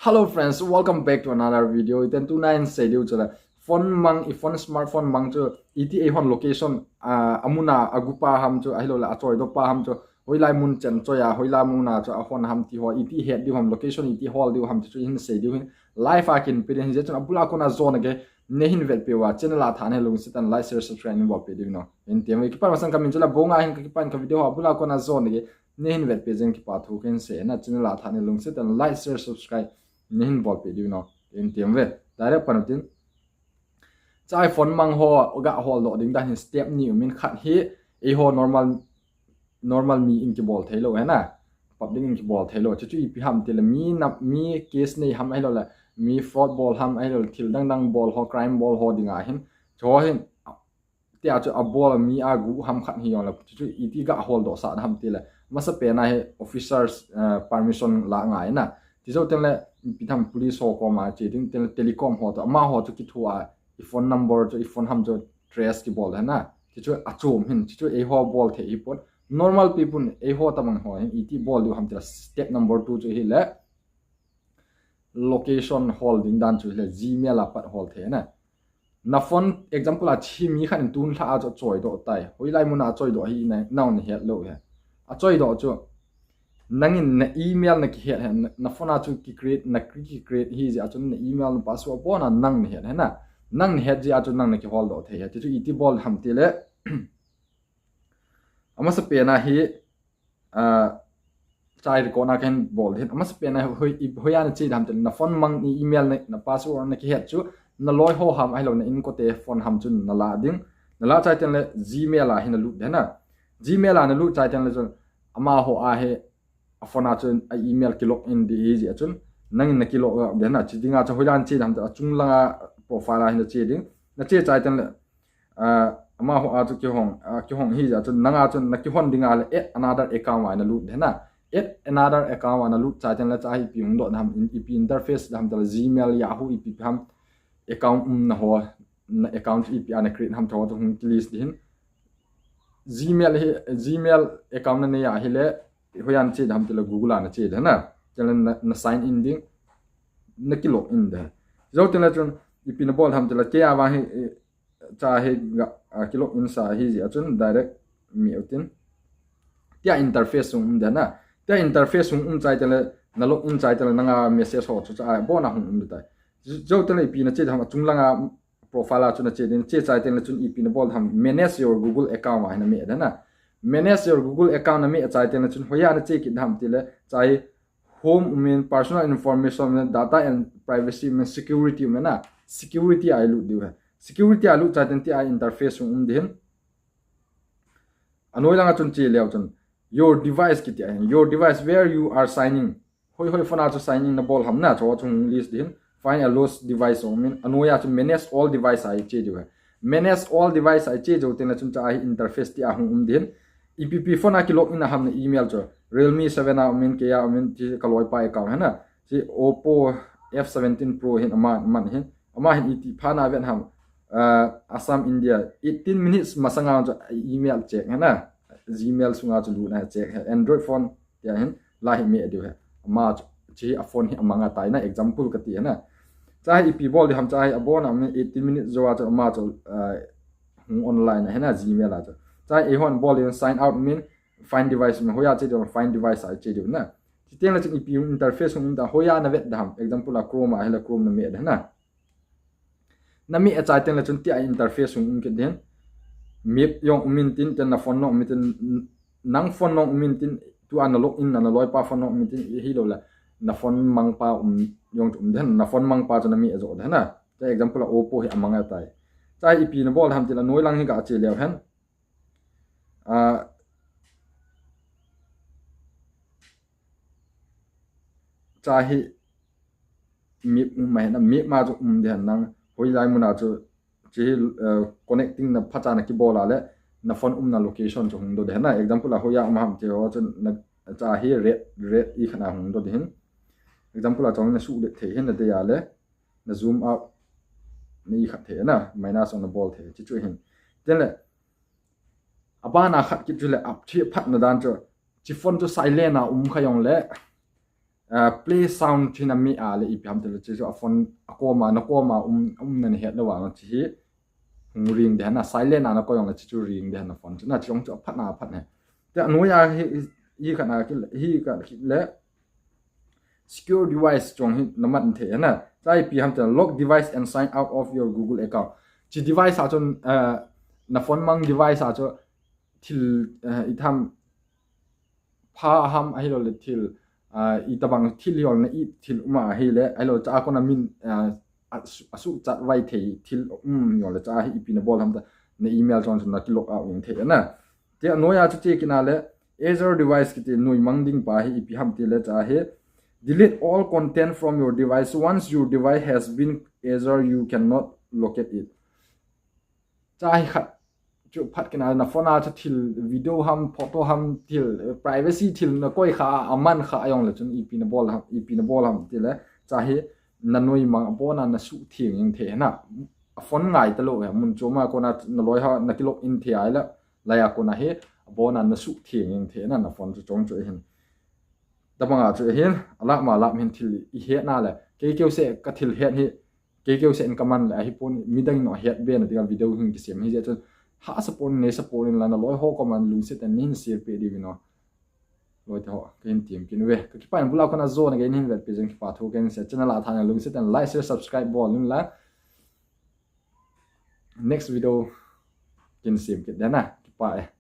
Hello friends, welcome back to another video. Then tonight schedule chala phone mang phone smartphone mang cho iti a hon location amuna agupa ham cho ahilo la achoi do pa ham cho hoilai mun chen cho ya hoila muna cho ahon ham ti ho iti head di hom location iti hall di ham cho hin schedule hin live akin pidin je cho abula kona zone ke nehin vet pe wa channel a than helung sitan like share subscribe ni bo pe di no en tem ki pa masan kamin chala bonga hin ki pan ka video abula kona zone ke nehin vet pe jen ki pa thu ken se na channel a than helung sitan like share subscribe nehin bol pe di no en tem ve direct panatin chai phone mang ho ga hol do ding da hin step ni min khat hi e ho normal mi in ki bol thailo hai na public in ki bol thailo chu chu pi ham tel mi na mi case nei ham ai lo la mi fraud ball ham ai lo thil dang ball ho crime ball ho dinga hin cho hin tia chu a ball mi a gu ham khat hi yon la chu iti ga hol do sa ham tel masa pe na he officers permission la ngai na ti zo tel pi tham police ho ko ma che ding tel telecom ho to ma ho chu ki thua phone number cho phone ham cho trace ki bol hai na ti chu achom hin ti chu e ho ball the i pot normal people e ho tamang ho iti ball du ham tira step number 2 chu hi le location holding dan chu le gmail apat hol the na na phone example a chi mi khan tun tha cho choi do tai hoilai mun a choi do hi na naw ni het lo he a choi do chu nangin na email na ki het na phone a chu ki create na create hi ja chu na email na password bo na nang ni het na nang ni het ja chu nang na ki hol do the ti chu iti ball ham ti le amasa pe na hi chai ko na ken bol hin amasa pe na hoi ya na chi dam na phone mang ni email na password na ki het chu na loi ho ham ai lo na in ko te phone ham chun na la ding na la chai ten le gmail a hin lu de na gmail a na lu chai ten le chun ama ho a he a phone a chun a email ki log in di ji a chun nang na ki log de na chi dinga cha hoilan chi dam ta chung langa profile a hin chi ding na che chai ten le ama ho a chu ki hong hi ja chun nanga chun na ki hon dinga le another account wa na lu de na another account wa na lu chai ten le chai pi ung do nam ip interface dam ta gmail yahoo ip ham account na ho na account ip ana create ham thaw to hung list din gmail account na ya hile hoyan che dam tele google ana che na chalen na sign in ding na ki log in da zo tele chun ip na bol ham tele ke awa hi cha he ki log in sa hi ja chun direct mi utin tia interface da na tia interface chai tele na log in chai tele na message ho cha bo na hung da zo tele ip na che dam chung langa profile a chun che din che chai tele chun ip na bol ham manage your google account wa na me da na manage your google account na me chai tele chun hoya na che ki dham tele chai home mean personal information data and privacy mean security mean na security ai lu du hai security alu chai ten ti ai interface din anoi langa chun che lew chun your device ki ti your device where you are signing hoi phone a chu signing na bol ham na cho chung list din find a lost device mean anoya to manage all device ai che ju hai manage all device ai che jo ten chun cha ai interface ti a hung din epp phone a ki log in ham na email cho realme 7 a mean ke ya mean ti kaloi pa account hai na si oppo f17 pro hin man hin iti phana ven ham assam india 18 minutes masanga cho email check hai na gmail sunga chu lu na check android phone ya hin la hi me adu hai ma chi a phone hi amanga tai na example ka ti na chai ip bol di ham chai abon am 18 minutes zo a cho ma cho online hai na gmail a cho chai e hon bol in sign out mean find device me hoya che do find device ai che do na ti teng la chi ip interface da hoya na vet dam example a chrome a hela chrome na me da na nami a chai teng la chun ti a interface ke den mip yong min tin ten na phone no mi tin nang phone no min tin tu an log in na loi pa phone no min tin hi lo la na phone mang pa yong den na phone mang pa chana mi a zo da na ta example oppo hi amanga tai chai ip na bol ham ti la noi lang hi ga che lew hen chahi mip mai na mip ma chu de nang hoi lai muna chu chi connecting na phacha na ki bola le na phone na location chu hung do de na example a hoya ma ham che ho chu na cha hi red i khana hung do de hin example a chong na su de the hin na de ya le na zoom out ni khat the na minus on the ball the chi chu hin ten le abana khat ki chu le up chi phat na dan chu chi phone chu silent na khayong le play sound thina mi a le ipiam te le chu a phone akoma na koma nan het la wa chi ring de na silent ana ko yong la chu ring de na phone na chong chu phat na phat ne te no ya hi kana hi ka le secure device chong hi namat the na chai pi ham te lock device and sign out of your Google account chi device a chon na phone mang device a cho thil I tham pha ham ai lo le thil I tabang thil yol na I thil ma hi le ai lo cha ko na min asu chat vai thei thil yol le cha hi pi na bol ham da na email chon na ki log out ing the na te no ya chu che kina le Azure device ki te noi mang ding pa hi pi ham te le cha he delete all content from your device once your device has been Azure you cannot locate it cha hi khat chu phat kina na phone a cha thil video ham photo ham thil privacy thil na koi kha aman kha ayong le chun ip na bol ham ti le cha hi na noi mang bona na su thieng ing the na phone ngai ta lo ya mun choma ko na loi ha na kilok in the ai la ya ko na he bona na su thieng ing the na phone chu chong chu hin ta banga chu hin ala ma la min thil I he na le ke keu se ka thil he hi ke keu se in kaman le hi pon midang no het be na diga video hin ki sem hi je chu ha support ne support in lana loi ho ko man lu se tan nin sir pe di vino loi to ken team kin we ka ki pan bula ko na zo na gen hin vet pe jeng ki pa tho ken se channel a thana lu se tan like share subscribe bol lun la next video kin sim ki dana ki pa